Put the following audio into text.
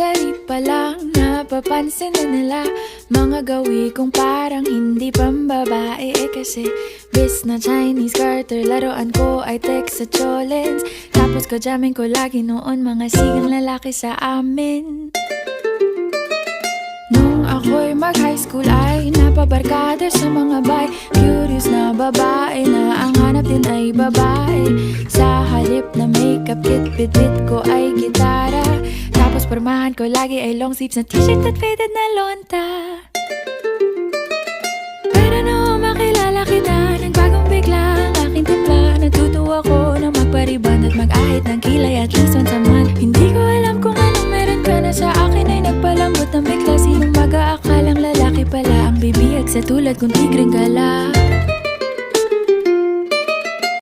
Madali pa lang napapansin na nila mga gawi kong parang hindi pambabae. Kasi bis na Chinese garter, laruan ko ay text sa cholens. Tapos ko jamming ko lagi noon mga sigang lalaki sa amin. Nung ako'y mag-high school ay napabarkada sa mga bay. Curious na babae na ang hanap din ay babae. Sa halip na makeup kit, bit-bit ko ay gitara. Tapos pormahan ko lagi ay long sleeves na t-shirt at faded na lonta. Pero nung makilala kita, nagbagong bigla ang aking timpla. Natutuwa ko na magpariban at mag-ahit ng kilay at least once a month. Hindi ko alam kung anong meron ka na sa akin ay nagpalambot ng bigla. Sinong mag-aakalang lalaki pala ang bibihag sa tulad kong tigreng gala.